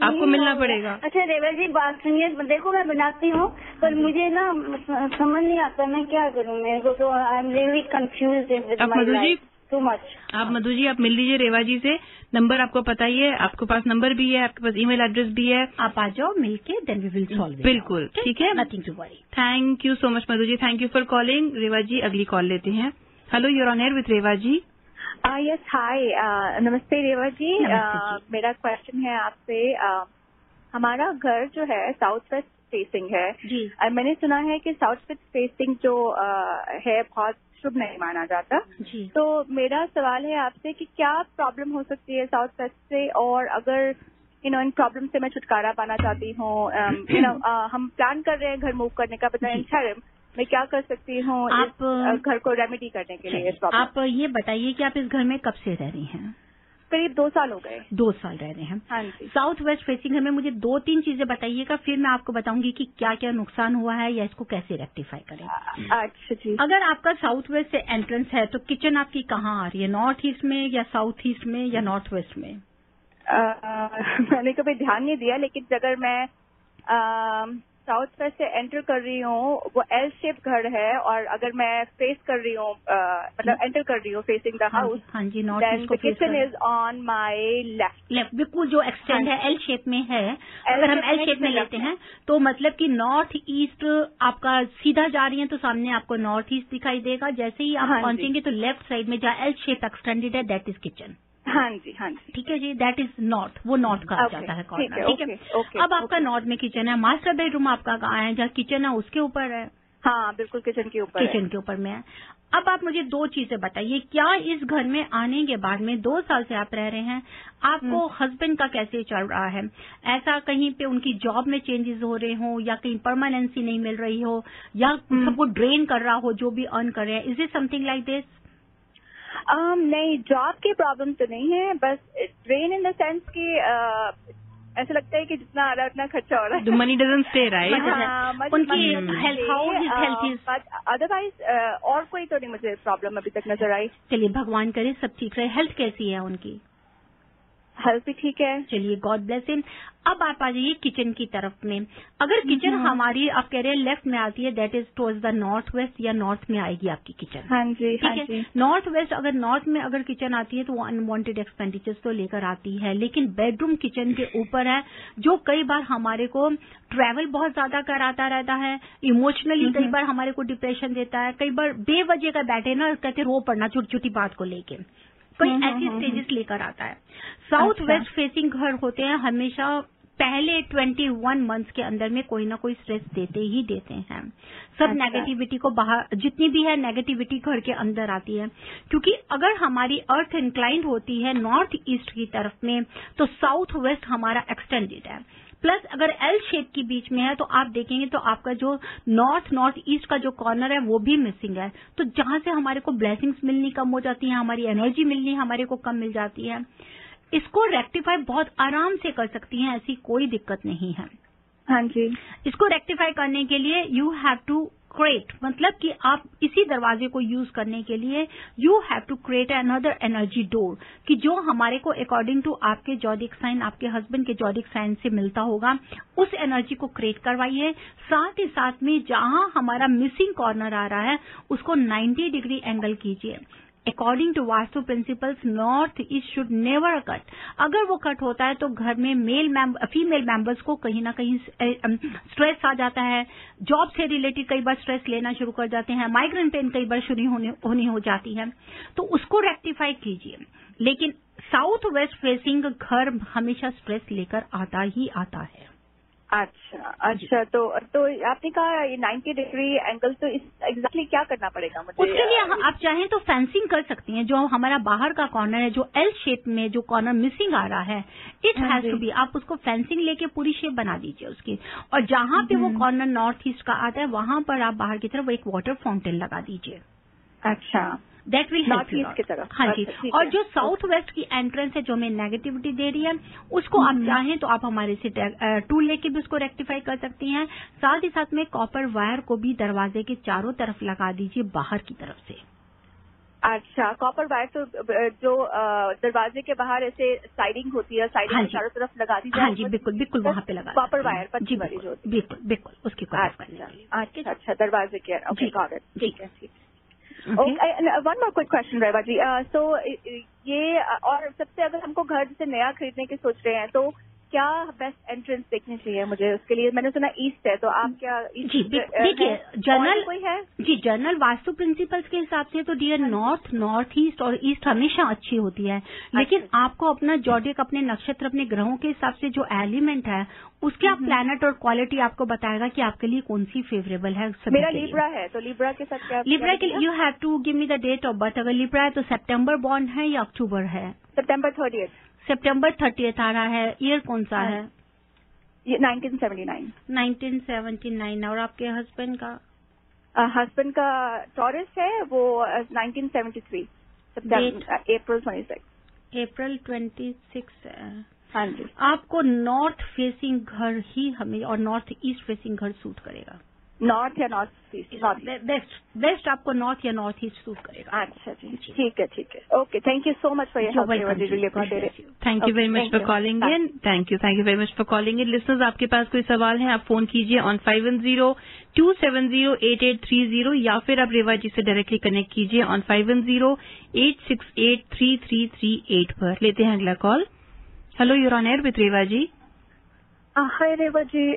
आपको मिलना पड़ेगा। अच्छा रेवा जी, बात सुनिए, देखो मैं बनाती हूँ पर मुझे ना समझ नहीं आता मैं क्या करूँ, मेरे को तो I am really confused with my life too much. आप मधु जी, आप मिल लीजिए रेवा जी से, नंबर आपको पता ही है, आपके पास नंबर भी है, आपके पास ईमेल एड्रेस भी है। आप आ जाओ मिलके, देन वी विल सॉल्व। बिल्कुल ठीक है, nothing to worry. Thank you so much Madhu ji, thank you for calling. Reva ji, अगली कॉल लेते हैं। Hello, you're on air with Reva ji. Yes, hi, नमस्ते रेवा जी। मेरा क्वेश्चन है आपसे, हमारा घर जो है साउथ वेस्ट फेसिंग है जी, और मैंने सुना है कि साउथ वेस्ट फेसिंग जो है बहुत शुभ नहीं माना जाता जी। तो मेरा सवाल है आपसे कि क्या प्रॉब्लम हो सकती है साउथ वेस्ट से, और अगर इन प्रॉब्लम से मैं छुटकारा पाना चाहती हूँ, हम प्लान कर रहे हैं घर मूव करने का, पता नहीं मैं क्या कर सकती हूँ आप घर को रेमेडी करने के लिए? आप ये बताइए कि आप इस घर में कब से रह रही हैं? करीब 2 साल हो गए। 2 साल रह रहे हैं। हाँ जी। साउथ वेस्ट फेसिंग घर में मुझे 2-3 चीजें बताइएगा, फिर मैं आपको बताऊंगी कि क्या क्या नुकसान हुआ है या इसको कैसे रेक्टिफाई करें। अच्छा जी। अगर आपका साउथ वेस्ट से एंट्रेंस है तो किचन आपकी कहाँ आ रही है, नॉर्थ ईस्ट में या साउथ ईस्ट में या नॉर्थ वेस्ट में? मैंने कभी ध्यान नहीं दिया, लेकिन अगर मैं साउथ वेस्ट से एंटर कर रही हूँ, वो एल शेप घर है, और अगर मैं फेस कर रही हूँ, मतलब एंटर कर रही हूँ फेसिंग द हाउस, हाँ जी, नॉर्थ ईस्ट को face kitchen is on my left, बिल्कुल जो एक्सटेंड है एल शेप में है। अगर हम एल शेप में लेते हैं तो मतलब कि नॉर्थ ईस्ट आपका सीधा जा रही है तो सामने आपको नॉर्थ ईस्ट दिखाई देगा। जैसे ही आप पहुंचेंगे तो लेफ्ट साइड में जहाँ एल शेप एक्सटेंडेड है, दैट इज किचन। हाँ जी, हाँ जी, ठीक है जी, दैट इज नॉर्थ, वो नॉर्थ का आ जाता है कॉर्नर। ठीक है, अब आपका नॉर्थ में किचन है, मास्टर बेडरूम आपका कहाँ है? जहाँ किचन है उसके ऊपर है। हाँ बिल्कुल, किचन के ऊपर, किचन के ऊपर में है। अब आप मुझे 2 चीजें बताइए, क्या इस घर में आने के बाद में 2 साल से आप रह रहे हैं, आपको हस्बैंड का कैसे चल रहा है? ऐसा कहीं पे उनकी जॉब में चेंजेस हो रहे हो, या कहीं परमानेंसी नहीं मिल रही हो, या सबको ड्रेन कर रहा हो जो भी अर्न कर रहे हैं? Is it something like this? नहीं, जॉब की प्रॉब्लम तो नहीं है, बस ड्रेन इन द सेंस कि ऐसा लगता है कि जितना आ रहा है उतना खर्चा हो रहा है। The money doesn't stay, right? उनकी हेल्थ अदरवाइज और कोई तो नहीं मुझे प्रॉब्लम अभी तक नजर आई। चलिए भगवान करे सब ठीक रहे। हेल्थ कैसी है उनकी? हेल्थ भी ठीक है। चलिए गॉड ब्लेस हिम। अब आप आ जाइए किचन की तरफ में। अगर किचन हमारी आप कह रहे हैं लेफ्ट में आती है, that is towards the north west या नॉर्थ में आएगी आपकी किचन। हाँ जी, ठीक है। नॉर्थ वेस्ट अगर नॉर्थ में अगर किचन आती है तो वो अनवांटेड एक्सपेंडिचर्स तो लेकर आती है, लेकिन बेडरूम किचन के ऊपर है जो कई बार हमारे को ट्रैवल बहुत ज्यादा कराता रहता है, इमोशनली कई बार हमारे को डिप्रेशन देता है, कई बार बेवजह का बैठे ना कहते रो पड़ना छोटी छोटी बात को लेके, कोई ऐसी स्टेजेस लेकर आता है। साउथ वेस्ट फेसिंग घर होते हैं हमेशा पहले 21 मंथ्स के अंदर में कोई ना कोई स्ट्रेस देते ही देते हैं। सब नेगेटिविटी को बाहर जितनी भी है नेगेटिविटी घर के अंदर आती है, क्योंकि अगर हमारी अर्थ इंक्लाइंड होती है नॉर्थ ईस्ट की तरफ में तो साउथ वेस्ट हमारा एक्सटेंडेड है। प्लस अगर एल शेप की बीच में है तो आप देखेंगे तो आपका जो नॉर्थ ईस्ट का जो कॉर्नर है वो भी मिसिंग है, तो जहां से हमारे को ब्लेसिंग्स मिलनी कम हो जाती है, हमारी एनर्जी मिलनी हमारे को कम मिल जाती है। इसको रेक्टिफाई बहुत आराम से कर सकती हैं, ऐसी कोई दिक्कत नहीं है। हाँ जी। इसको रेक्टिफाई करने के लिए यू हैव टू क्रिएट, मतलब कि आप इसी दरवाजे को यूज करने के लिए you have to create another energy door कि जो हमारे को अकॉर्डिंग टू आपके जॉडिक साइन, आपके हस्बैंड के जॉडिक साइन से मिलता होगा, उस एनर्जी को क्रिएट करवाइए। साथ ही साथ में जहां हमारा मिसिंग कॉर्नर आ रहा है उसको 90 डिग्री एंगल कीजिए। According to Vastu principles north east should never cut. अगर वो कट होता है तो घर में फीमेल मेंबर्स को कहीं ना कहीं स्ट्रेस आ जाता है, जॉब से रिलेटेड कई बार स्ट्रेस लेना शुरू कर जाते हैं, माइग्रेन पेन कई बार शुरू होनी हो जाती है, तो उसको रेक्टिफाई कीजिए। लेकिन साउथ वेस्ट फेसिंग घर हमेशा स्ट्रेस लेकर आता ही आता है। अच्छा, तो आपने कहा ये 90 डिग्री एंगल, तो एग्जैक्टली क्या करना पड़ेगा मुझे? उसके लिए आप चाहें तो फेंसिंग कर सकती हैं। जो हमारा बाहर का कॉर्नर है, जो एल शेप में जो कॉर्नर मिसिंग आ रहा है, इट हैज टू बी, आप उसको फेंसिंग लेके पूरी शेप बना दीजिए उसकी, और जहां पे वो कॉर्नर नॉर्थ ईस्ट का आता है वहां पर आप बाहर की तरफ एक वाटर फाउंटेन लगा दीजिए। अच्छा, दैट विल हेल्प यू की तरफ। हाँ जी। और जो साउथ वेस्ट की एंट्रेंस है जो हमें नेगेटिविटी दे रही है, उसको आप चाहें तो आप हमारे से टूल लेके भी उसको रेक्टिफाई कर सकती हैं। साथ ही साथ में कॉपर वायर को भी दरवाजे के चारों तरफ लगा दीजिए बाहर की तरफ से। अच्छा, कॉपर वायर तो जो दरवाजे के बाहर ऐसे साइडिंग होती है, साइडिंग चारों तरफ लगा दीजिए। हाँ जी, बिल्कुल वहाँ पे लगा कॉपर वायर जी, बिल्कुल उसकी। अच्छा, दरवाजे के। Okay, got it. ठीक है। वन मोर क्विक क्वेश्चन रेवा जी। सो ये और सबसे अगर हमको घर जैसे नया खरीदने की सोच रहे हैं तो क्या बेस्ट एंट्रेंस देखनी चाहिए मुझे? उसके लिए मैंने सुना ईस्ट है, तो आप क्या जी देखिए जर्नल कोई है जी, जर्नल वास्तु प्रिंसिपल्स के हिसाब से तो डियर नॉर्थ ईस्ट और ईस्ट हमेशा अच्छी होती है, लेकिन आपको अपना जॉडिक, अपने नक्षत्र, अपने ग्रहों के हिसाब से जो एलिमेंट है उसके आप प्लैनेट और क्वालिटी आपको बताएगा कि आपके लिए कौन सी फेवरेबल है। मेरा लिब्रा है, तो लिब्रा के साथ क्या? लिब्रा के लिए you have to give me the date of birth. अगर लिब्रा है तो सितंबर बॉर्न है या अक्टूबर है? सितंबर 30th। सितंबर 30th आ रहा है। ईयर कौन सा है? ये 1979। 1979। और आपके हस्बैंड का? हस्बैंड का टॉरस है, वो 1973 अप्रैल 26 है। हाँ जी। आपको नॉर्थ फेसिंग घर ही हमें और नॉर्थ ईस्ट फेसिंग घर सूट करेगा। नॉर्थ या नॉर्थ ईस्ट? बेस्ट आपको नॉर्थ या नॉर्थ ईस्ट सूट करेगा। अच्छा जी, ठीक है। Okay, thank you so much for your help. Thank you very much for calling in. Thank you very much for calling in. Listeners, आपके पास कोई सवाल है आप फोन कीजिए ऑन 510-270-8830 या फिर आप रेवा जी से डायरेक्टली कनेक्ट कीजिए ऑन 510-868-3338 पर। लेते हैं अगला call. Hello, you're on air with Reva ji. Hi Reva ji,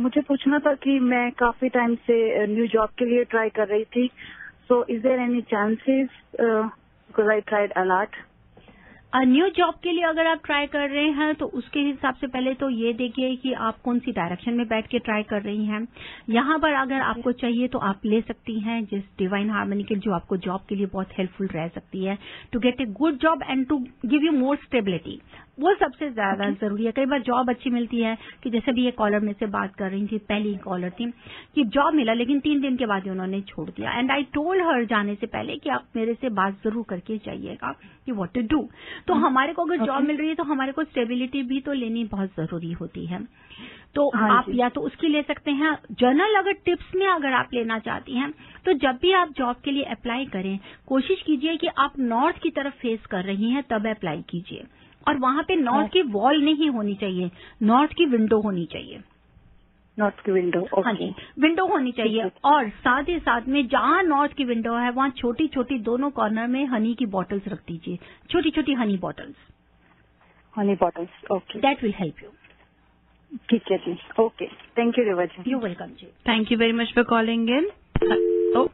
मुझे पूछना था कि मैं काफी टाइम से न्यू जॉब के लिए ट्राई कर रही थी, so is there any chances, because I tried a lot. New job के लिए अगर आप ट्राई कर रहे हैं तो उसके हिसाब से पहले तो ये देखिए कि आप कौन सी डायरेक्शन में बैठ के ट्राई कर रही हैं। यहाँ पर अगर आपको चाहिए तो आप ले सकती हैं जिस डिवाइन हार्मनी के, जो आपको जॉब के लिए बहुत हेल्पफुल रह सकती है to get a good job and to give you more stability. वो सबसे ज्यादा जरूरी है। कई बार जॉब अच्छी मिलती है कि जैसे भी ये कॉलर में से बात कर रही थी, पहली कॉलर थी कि जॉब मिला लेकिन 3 दिन के बाद ही उन्होंने छोड़ दिया। एंड आई टोल्ड हर जाने से पहले कि आप मेरे से बात जरूर करके जाइएगा कि व्हाट टू डू। तो हमारे को अगर जॉब मिल रही है तो हमारे को स्टेबिलिटी भी तो लेनी बहुत जरूरी होती है। तो आप या तो उसकी ले सकते हैं। जनरल अगर टिप्स में अगर आप लेना चाहती हैं तो जब भी आप जॉब के लिए अप्लाई करें, कोशिश कीजिए कि आप नॉर्थ की तरफ फेस कर रही हैं तब अप्लाई कीजिए। और वहां पे नॉर्थ की वॉल नहीं होनी चाहिए, नॉर्थ की विंडो होनी चाहिए। नॉर्थ की विंडो, हाँ जी, विंडो होनी चाहिए। और साथ ही साथ में जहां नॉर्थ की विंडो है वहां छोटी छोटी दोनों कॉर्नर में हनी की बॉटल्स रख दीजिए, छोटी छोटी honey bottles. Okay, that will help you. ठीक है जी, okay, thank you Reva ji. You welcome जी। Thank you very much for calling in.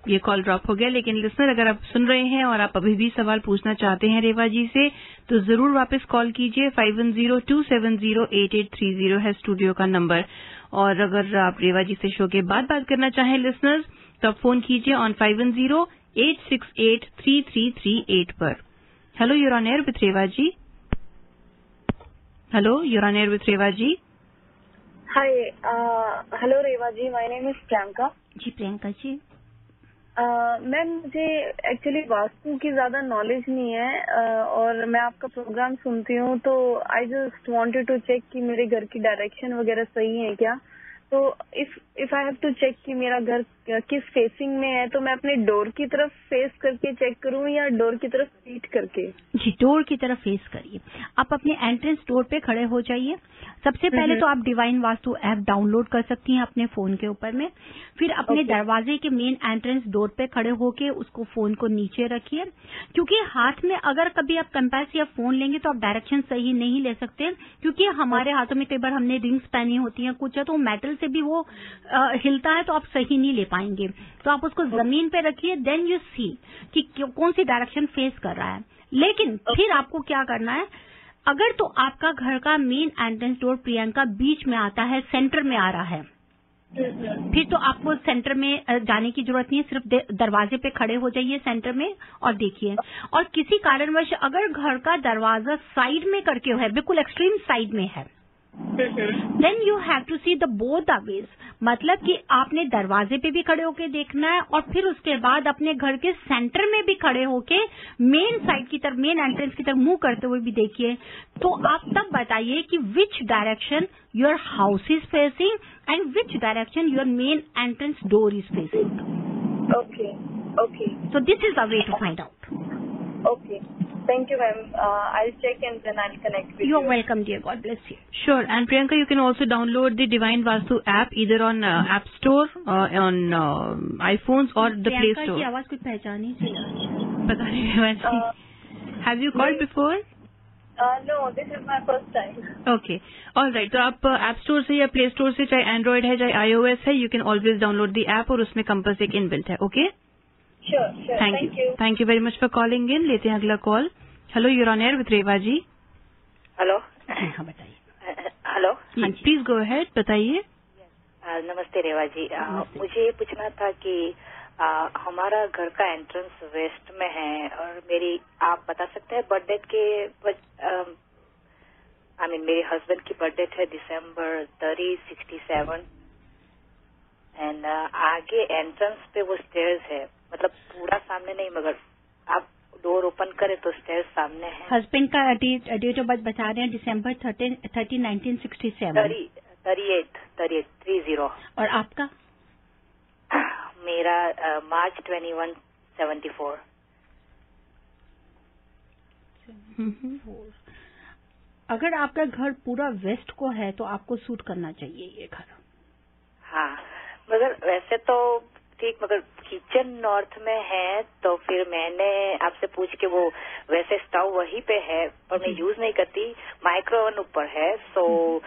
ये कॉल ड्रॉप हो गया, लेकिन लिसनर अगर आप सुन रहे हैं और आप अभी भी सवाल पूछना चाहते हैं रेवा जी से तो जरूर वापस कॉल कीजिए। 5102708830 है स्टूडियो का नंबर। और अगर आप रेवा जी से शो के बाद बात करना चाहें लिसनर्स तो आप फोन कीजिए ऑन 5008683338 पर। Hello, you're on air with Reva ji. Hello, you're on air with Reva ji. Hi, hello Reva ji, my name is Priyanka. जी प्रियंका जी। मैम, मुझे एक्चुअली वास्तु की ज्यादा नॉलेज नहीं है और मैं आपका प्रोग्राम सुनती हूँ तो I just wanted to check कि मेरे घर की डायरेक्शन वगैरह सही है क्या। तो if I have to check कि मेरा घर किस फेसिंग में है तो मैं अपने डोर की तरफ फेस करके चेक करूं या डोर की तरफ फीट करके। जी, डोर की तरफ फेस करिए। आप अपने एंट्रेंस डोर पे खड़े हो जाइए। सबसे पहले तो आप डिवाइन वास्तु ऐप डाउनलोड कर सकती हैं अपने फोन के ऊपर में। फिर अपने दरवाजे के मेन एंट्रेंस डोर पे खड़े होके उसको फोन को नीचे रखिए, क्योंकि हाथ में अगर कभी आप कंपास या फोन लेंगे तो आप डायरेक्शन सही नहीं ले सकते, क्योंकि हमारे हाथों में कई बार हमने रिंग्स पहनी होती हैं कुछ है तो मेटल से भी वो हिलता है तो आप सही नहीं ले पाएंगे। तो आप उसको जमीन पे रखिए, देन यू सी कि कौन सी डायरेक्शन फेस कर रहा है। लेकिन फिर आपको क्या करना है, अगर तो आपका घर का मेन एंट्रेंस डोर प्रियंका बीच में आता है, सेंटर में आ रहा है, फिर तो आपको सेंटर में जाने की जरूरत नहीं है, सिर्फ दरवाजे पे खड़े हो जाइए सेंटर में और देखिए। और किसी कारणवश अगर घर का दरवाजा साइड में करके है, बिल्कुल एक्सट्रीम साइड में है, then you have to see the both the ways. मतलब कि आपने दरवाजे पे भी खड़े होके देखना है और फिर उसके बाद अपने घर के सेंटर में भी खड़े होके मेन साइड की तरफ, मेन एंट्रेंस की तरफ मुंह करते हुए भी देखिए। तो आप तब बताइए कि which direction your house is facing and which direction your main entrance door is facing. Okay, so this is the way to find out. Okay, thank you ma'am, I'll check and then I'll connect with you. You're welcome dear, God bless you. Sure, and Priyanka, you can also download the Divine Vastu app either on App Store, on iPhones or the Play Store. Priyanka की आवाज कुछ पहचानी थी, पता नहीं वैसे। Have you called before? No, this is my first time. Okay, all right. तो आप App Store से या Play Store से, चाहे Android है चाहे iOS है, you can always download the app और उसमें कंपास एक इनबिल्ट है। Okay? Sure, Thank you. Thank you very much for calling in. लेते हैं अगला call. Hello, you're on air with Reva ji. Hello, हाँ बताइए। हेलो, हाँ प्लीज गो अहेड, बताइए। नमस्ते रेवा जी। मुझे ये पूछना था कि हमारा घर का एंट्रेंस वेस्ट में है और आप बता सकते हैं बर्थडे के मेरे हस्बैंड की बर्थडे है December 30, 67 एंड आगे एंट्रेंस पे वो स्टेयर्स है, मतलब पूरा सामने नहीं मगर आप डोर ओपन करें तो स्टेयर्स सामने है। हस्बैंड का डेट ऑफ बर्थ बता रहे हैं December 30, 1967। 30। और आपका? मेरा March 21, 74। अगर आपका घर पूरा वेस्ट को है तो आपको सूट करना चाहिए ये घर। हाँ, मगर वैसे तो ठीक, मगर किचन नॉर्थ में है तो फिर मैंने आपसे पूछ के वो वैसे स्टोव वहीं पे है पर मैं यूज नहीं करती, माइक्रोवेव ऊपर है। सो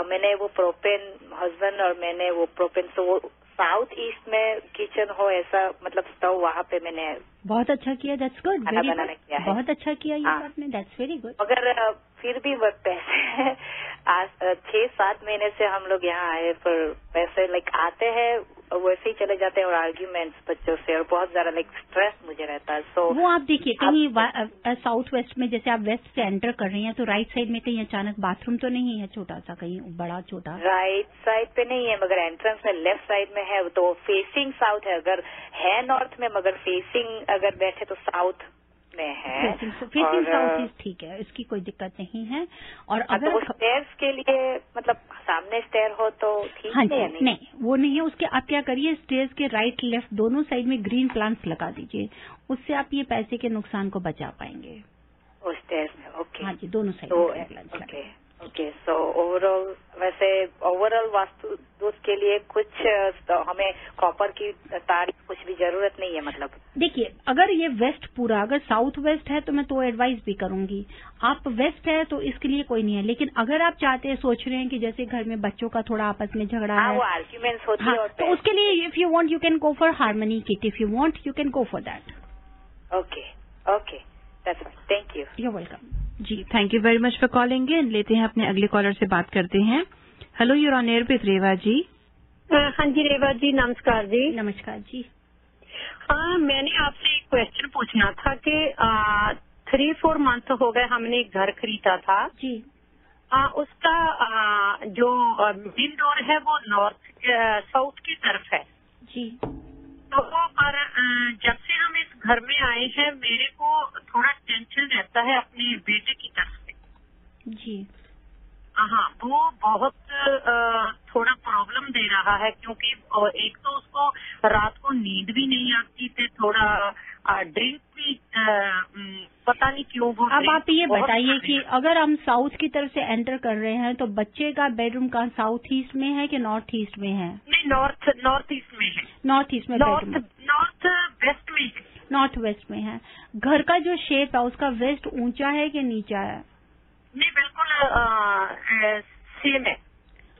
मैंने वो प्रोपेन, हस्बैंड और मैंने वो प्रोपेन, सो वो साउथ ईस्ट में किचन हो ऐसा, मतलब स्टोव वहाँ पे मैंने बहुत अच्छा किया, दैट्स गुड, खाना बनाना किया है। बहुत अच्छा किया ये आपने, दैट्स वेरी गुड। मगर फिर भी पैसे 6-7 महीने से हम लोग यहाँ आए पर पैसे आते हैं वैसे ही चले जाते हैं और आर्ग्यूमेंट्स बच्चों से और बहुत ज्यादा लाइक स्ट्रेस मुझे रहता है। सो वो आप देखिए कहीं साउथ वेस्ट में जैसे आप वेस्ट से एंटर कर रही हैं तो राइट साइड में कहीं अचानक बाथरूम तो नहीं है छोटा सा, कहीं बड़ा छोटा? राइट साइड पे नहीं है मगर एंट्रेंस में लेफ्ट साइड में है, तो फेसिंग साउथ है। अगर है नॉर्थ में मगर फेसिंग अगर बैठे तो साउथ में है। फेसिंग साउथ ईस्ट ठीक है, इसकी कोई दिक्कत नहीं है। और अगर तो स्टेयर्स के लिए मतलब सामने स्टेयर हो तो ठीक है? नहीं वो नहीं है। उसके आप क्या करिए, स्टेयर्स के राइट लेफ्ट दोनों साइड में ग्रीन प्लांट्स लगा दीजिए, उससे आप ये पैसे के नुकसान को बचा पाएंगे। स्टेयर्स में ओके। हाँ जी, दोनों साइड में प्लांट्स ओके। सो ओवरऑल वैसे ओवरऑल वास्तु दोष के लिए कुछ तो हमें कॉपर की तार कुछ भी जरूरत नहीं है मतलब? देखिए अगर ये वेस्ट पूरा, अगर साउथ वेस्ट है तो मैं तो एडवाइस भी करूंगी। आप वेस्ट है तो इसके लिए कोई नहीं है, लेकिन अगर आप चाहते हैं, सोच रहे हैं कि जैसे घर में बच्चों का थोड़ा आपस में झगड़ा है, वो आर्ग्यूमेंट्स होती है, तो उसके लिए if you want you can go for harmony kit, if you want you can go for that. Okay thank you. You welcome जी, thank you very much for calling in. लेते हैं अपने अगले कॉलर से बात करते हैं। Hello, you're on air with Reva ji. हाँ जी रेवा जी, नमस्कार जी। नमस्कार जी। हाँ, मैंने आपसे एक क्वेश्चन पूछना था कि 3-4 मंथ हो गए हमने एक घर खरीदा था जी। उसका जो मेन डोर है वो साउथ की तरफ है जी। तो पर जब से हम इस घर में आए हैं मेरे को थोड़ा टेंशन रहता है अपने बेटे की तरफ से जी। हाँ, वो बहुत थोड़ा प्रॉब्लम दे रहा है क्योंकि एक तो उसको रात को नींद भी नहीं आती थी, थोड़ा ड्रिंक भी पता नहीं क्यों वो। अब आप ये बताइए कि अगर हम साउथ की तरफ से एंटर कर रहे हैं तो बच्चे का बेडरूम कहाँ, साउथ ईस्ट में है कि नॉर्थ ईस्ट में है? नहीं, नॉर्थ ईस्ट में है। नॉर्थ ईस्ट में बेडरूम? नॉर्थ वेस्ट में है। नॉर्थ वेस्ट में है। घर का जो शेप है उसका वेस्ट ऊंचा है कि नीचा है? नहीं, बिल्कुल सेम है।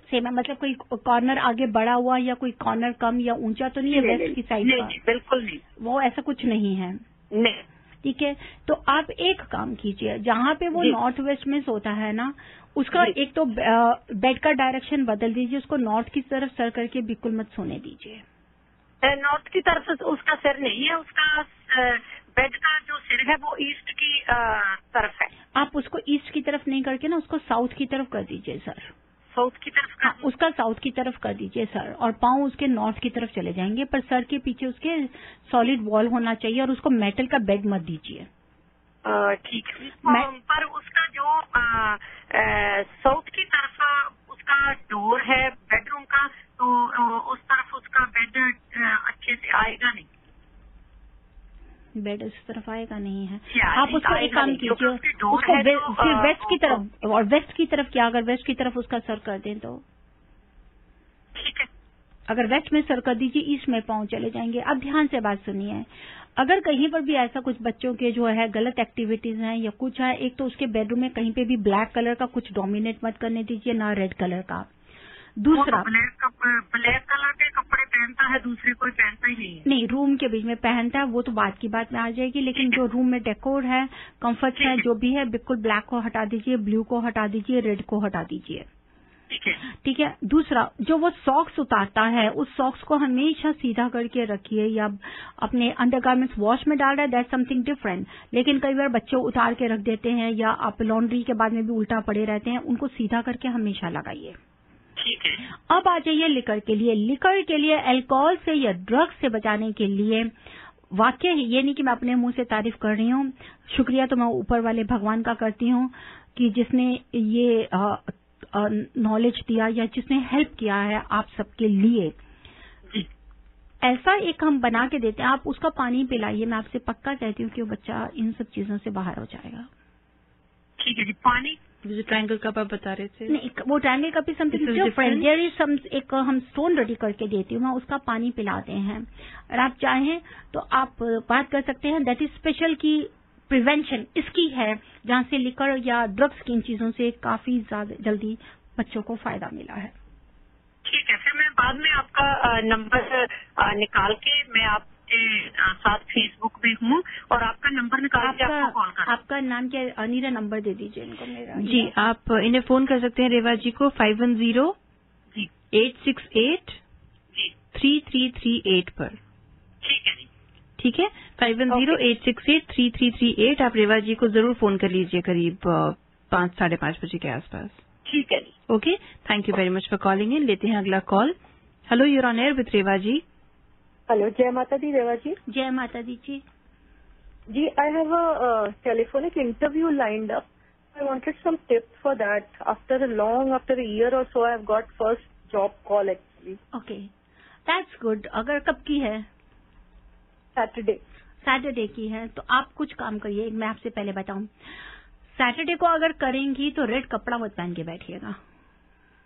सेम है मतलब कोई कॉर्नर आगे बढ़ा हुआ या कोई कॉर्नर कम या ऊंचा तो नहीं है वेस्ट की साइड का? नहीं, बिल्कुल नहीं, वो ऐसा कुछ नहीं है। नहीं, ठीक है। तो आप एक काम कीजिए, जहाँ पे वो नॉर्थ वेस्ट में सोता है ना, उसका एक तो बेड का डायरेक्शन बदल दीजिए, उसको नॉर्थ की तरफ सर करके बिल्कुल मत सोने दीजिए। नॉर्थ की तरफ उसका सिर नहीं है, उसका बेड का जो सिर है वो ईस्ट की तरफ है। आप उसको ईस्ट की तरफ नहीं करके ना उसको साउथ की तरफ कर दीजिए सर। साउथ की तरफ? हाँ, उसका साउथ की तरफ कर दीजिए सर, और पाँव उसके नॉर्थ की तरफ चले जाएंगे, पर सर के पीछे उसके सॉलिड वॉल होना चाहिए और उसको मेटल का बेड मत दीजिए। ठीक है। पर उसका जो साउथ की तरफ उसका डोर है बेडरूम का, तो उस तरफ उसका बेड अच्छे से आएगा नहीं। बेड इस तरफ आएगा नहीं है? आप उसको एक काम कीजिए, उसको फिर वेस्ट की तरफ, और वेस्ट की तरफ क्या, अगर वेस्ट की तरफ उसका सर कर दें तो ठीक है। अगर वेस्ट में सर कर दीजिए, ईस्ट में पाँव चले जाएंगे। अब ध्यान से बात सुनिए, अगर कहीं पर भी ऐसा कुछ बच्चों के जो है गलत एक्टिविटीज हैं या कुछ है, एक तो उसके बेडरूम में कहीं पे भी ब्लैक कलर का कुछ डोमिनेट मत करने दीजिए, ना रेड कलर का। दूसरा, ब्लैक कलर के कपड़े पहनता है, दूसरे कोई पहनता ही नहीं है। नहीं, रूम के बीच में पहनता है, वो तो बात की बात में आ जाएगी, लेकिन जो रूम में डेकोर है, कंफर्ट है, जो भी है, बिल्कुल ब्लैक को हटा दीजिए, ब्लू को हटा दीजिए, रेड को हटा दीजिए। ठीक है। दूसरा, जो वो सॉक्स उतारता है उस सॉक्स को हमेशा सीधा करके रखिए, या अपने अंडरगारमेंट्स वॉश में डाल रहा है, दैट्स समथिंग डिफरेंट, लेकिन कई बार बच्चे उतार के रख देते हैं या आप लॉन्ड्री के बाद में भी उल्टा पड़े रहते हैं, उनको सीधा करके हमेशा लगाइए। ठीक है। अब आ जाइए लिकर के लिए। लिकर के लिए अल्कोहल से या ड्रग्स से बचाने के लिए, वाकई ये नहीं कि मैं अपने मुंह से तारीफ कर रही हूँ, शुक्रिया तो मैं ऊपर वाले भगवान का करती हूँ कि जिसने ये नॉलेज दिया या जिसने हेल्प किया है आप सबके लिए। ऐसा एक हम बना के देते हैं, आप उसका पानी पिलाइए, मैं आपसे पक्का कहती हूँ कि वो बच्चा इन सब चीजों से बाहर हो जाएगा। ठीक है जी। पानी जो ट्रायंगल कप आप बता रहे थे? नहीं, वो triangle cup something different, there is some, एक हम स्टोन रेडी करके देती हूँ, मैं उसका पानी पिलाते हैं। और आप चाहें तो आप बात कर सकते हैं, दैट इज स्पेशल की प्रिवेंशन इसकी है, जहाँ से लिकर या ड्रग्स की इन चीजों से काफी ज्यादा जल्दी बच्चों को फायदा मिला है। ठीक है, फिर मैं बाद में आपका नंबर निकाल के मैं आपके साथ फेसबुक पे हूँ और आपका नंबर निकाल के आपको कॉल कर। आपका नाम क्या? अनीरा, नंबर दे दीजिए इनको मेरा। जी, आप इन्हें फोन कर सकते हैं रेवा जी को 510-868 3338 पर। ठीक है जी, ठीक है, 5108683338। आप रेवा जी को जरूर फोन कर लीजिए करीब 5 साढ़े 5 बजे के आसपास। ठीक है जी। Okay, thank you very much for calling in. लेते हैं अगला call. Hello, you're on air with Reva ji. Hello, जय माता दी रेवा जी। जय माता दी जी। जी, I have a telephonic interview lined up. I wanted some tips for that. After a year or so, I have got first job call actually. Okay, that's good. अगर कब की है? सैटरडे की है तो आप कुछ काम करिए। मैं आपसे पहले बताऊं, सैटरडे को अगर करेंगी तो रेड कपड़ा मत पहन के बैठिएगा।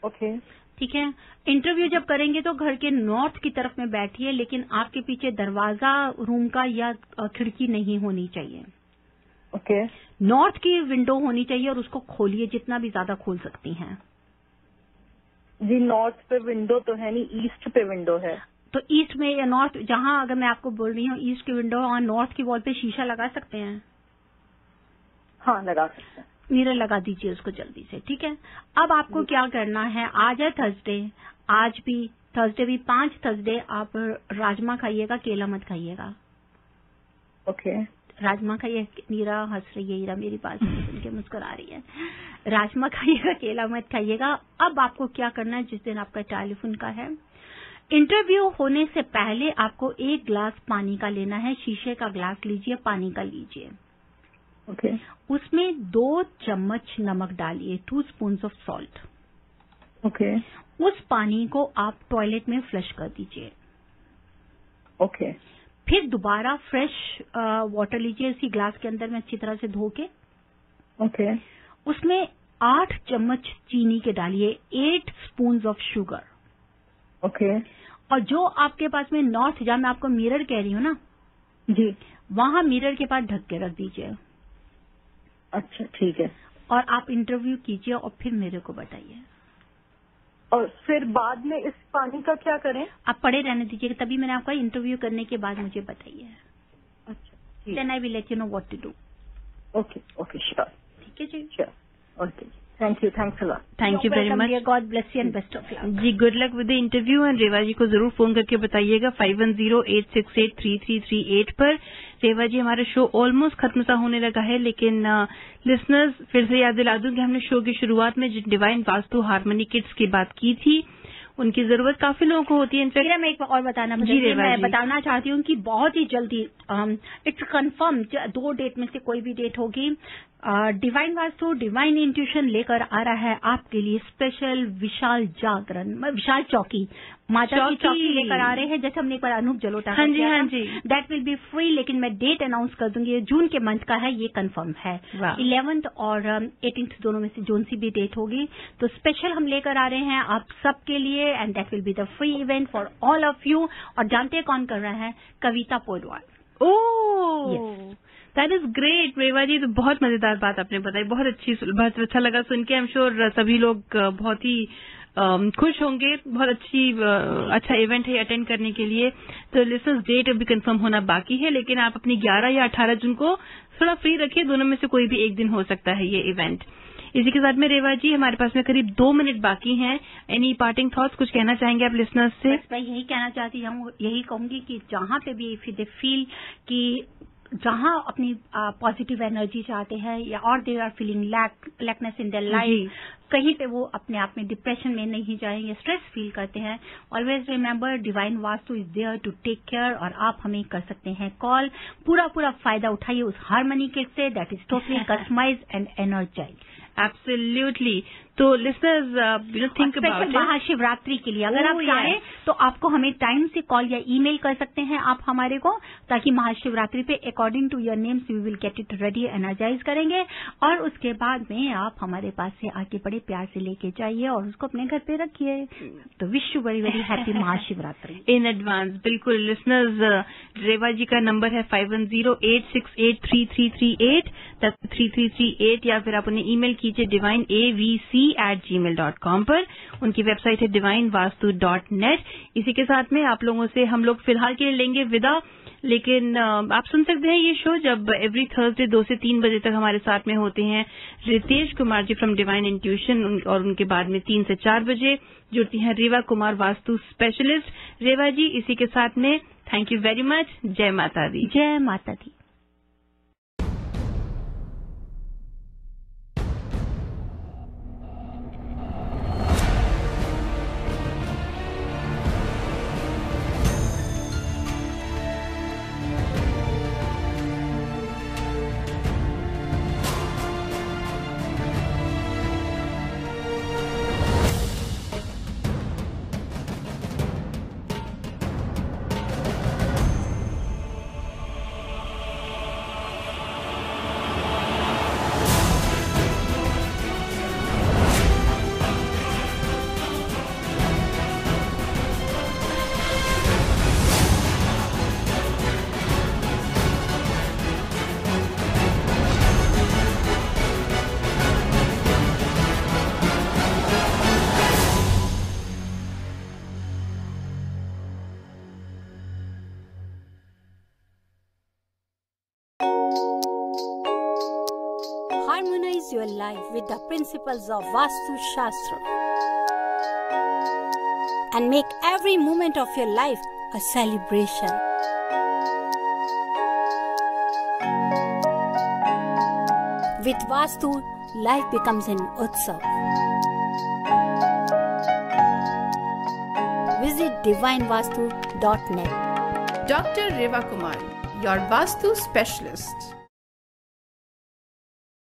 ओके, ठीक है। इंटरव्यू जब करेंगे तो घर के नॉर्थ की तरफ में बैठिए, लेकिन आपके पीछे दरवाजा रूम का या खिड़की नहीं होनी चाहिए। ओके, नॉर्थ की विंडो होनी चाहिए और उसको खोलिए जितना भी ज्यादा खोल सकती हैं। जी, नॉर्थ पे विंडो तो है नहीं, ईस्ट पे विंडो है। तो ईस्ट में या नॉर्थ, जहां अगर मैं आपको बोल रही हूँ ईस्ट की विंडो और नॉर्थ की वॉल पे शीशा लगा सकते हैं? हाँ, लगा सकते हैं। मिरर लगा दीजिए उसको जल्दी से। ठीक है, अब आपको क्या करना है, आज है थर्सडे, आज भी थर्सडे भी 5 थर्सडे आप राजमा खाइएगा, केला मत खाइएगा। ओके, राजमा खाइए। नीरा हंस रही है, हीरा मेरी बात सुन के मुस्कुरा रही है। राजमा खाइएगा, केला मत खाइएगा। अब आपको क्या करना है, जिस दिन आपका टेलीफोन का है, इंटरव्यू होने से पहले आपको 1 ग्लास पानी का लेना है। शीशे का ग्लास लीजिए, पानी का लीजिए। ओके, उसमें 2 चम्मच नमक डालिए, 2 स्पून्स ऑफ सॉल्ट। ओके, उस पानी को आप टॉयलेट में फ्लश कर दीजिए। ओके, फिर दोबारा फ्रेश वाटर लीजिए, इसी ग्लास के अंदर में अच्छी तरह से धो के। ओके, उसमें 8 चम्मच चीनी के डालिए, 8 स्पून्स ऑफ शुगर। ओके, और जो आपके पास में नॉर्थ, जहां मैं आपको मिरर कह रही हूँ ना जी, वहां मिरर के पास ढक के रख दीजिए। अच्छा, ठीक है। और आप इंटरव्यू कीजिए और फिर मेरे को बताइए। और फिर बाद में इस पानी का क्या करें? आप पड़े रहने दीजिएगा, तभी मैंने आपका इंटरव्यू करने के बाद मुझे बताइए। अच्छा, then I will let you know what to do. Okay, okay, sure. ठीक है जी, sure. Okay, thank you, thanks a lot. Thank you very much. God bless you and best of luck जी। Good luck with the interview and Reva ji को जरूर phone करके बताइएगा 5108683338 पर। रेवा जी, हमारा शो ऑलमोस्ट खत्म सा होने लगा है, लेकिन लिसनर्स फिर से याद दिला दूं कि हमने शो की शुरुआत में डिवाइन वास्तु हार्मनी किट्स की बात की थी। उनकी जरूरत काफी लोगों को होती है। इनफैक्ट मैं एक और बताना चाहती हूँ कि बहुत ही जल्दी इट्स कंफर्म 2 डेट में से कोई भी डेट होगी। डिवाइन वास्तु डिवाइन इंट्यूशन लेकर आ रहा है आपके लिए स्पेशल विशाल जागरण, विशाल चौकी, माता की चौकी लेकर आ रहे हैं। जैसे हमने एक बार अनूप जलोटा, हाँ जी, हाँ जी, दैट विल बी फ्री, लेकिन मैं डेट अनाउंस कर दूंगी। जून के मंथ का है, ये कंफर्म है। 11th और 18th दोनों में से जोन सी भी डेट होगी, तो स्पेशल हम लेकर आ रहे हैं आप सबके लिए, and that will be the free event for all of you. और जानते हैं कौन कर रहा है? कविता पोडवाल। ओह, दैट इज ग्रेट। रेवा जी, तो बहुत मजेदार बात आपने बताई, बहुत अच्छा लगा सुन के। आई एम श्योर सभी लोग बहुत ही खुश होंगे। बहुत अच्छा इवेंट है अटेंड करने के लिए। तो लिसनर्स, डेट अभी कंफर्म होना बाकी है, लेकिन आप अपनी 11 या 18 जून को थोड़ा फ्री रखिए। दोनों में से कोई भी एक दिन हो सकता है ये इवेंट। इसी के साथ में रेवा जी, हमारे पास में करीब 2 मिनट बाकी हैं। एनी पार्टिंग थॉट्स, कुछ कहना चाहेंगे आप लिसनर्स से? मैं यही कहना चाहती हूँ, यही कहूंगी कि जहां पे भी इफ दे फील कि जहां अपनी पॉजिटिव एनर्जी चाहते हैं या और they are feeling lackness in their life, कहीं पे वो अपने आप में डिप्रेशन में नहीं जाएंगे, स्ट्रेस फील करते हैं, always remember divine Vastu is there to take care. और आप हमें कर सकते हैं कॉल। पूरा फायदा उठाइए उस हार्मनी किट से, that is totally customise and energise. Absolutely. तो लिसनर्स, थिंक अबाउट महाशिवरात्रि के लिए अगर आप चाहें तो आपको हमें टाइम से कॉल या ईमेल कर सकते हैं आप हमारे को, ताकि महाशिवरात्रि पे according to your names we will get it ready, energise करेंगे। और उसके बाद में आप हमारे पास से आके बड़े प्यार से लेके जाइए और उसको अपने घर पे रखिए। तो wish you very very happy Mahashivratri in advance. बिल्कुल लिसनर्स, रेवा जी का नंबर है 5108683338 3338, या फिर आप उन्हें ईमेल कीजिए divineavc@gmail.com पर। उनकी वेबसाइट है divinevastu.net। इसी के साथ में आप लोगों से हम लोग फिलहाल के लिए लेंगे विदा। लेकिन आप सुन सकते हैं ये शो जब एवरी थर्सडे 2 से 3 बजे तक हमारे साथ में होते हैं Ritesh Kumar ji from divine intuition, और उनके बाद में 3 से 4 बजे जुड़ती हैं रेवा कुमार वास्तु स्पेशलिस्ट। रेवा जी, इसी के साथ में थैंक यू वेरी मच। जय माता दी। जय माता दी। Harmonize your life with the principles of Vastu Shastra and make every moment of your life a celebration. With Vastu, life becomes an utsav. Visit divinevastu.net. Dr. Reva Kumar, your Vastu specialist.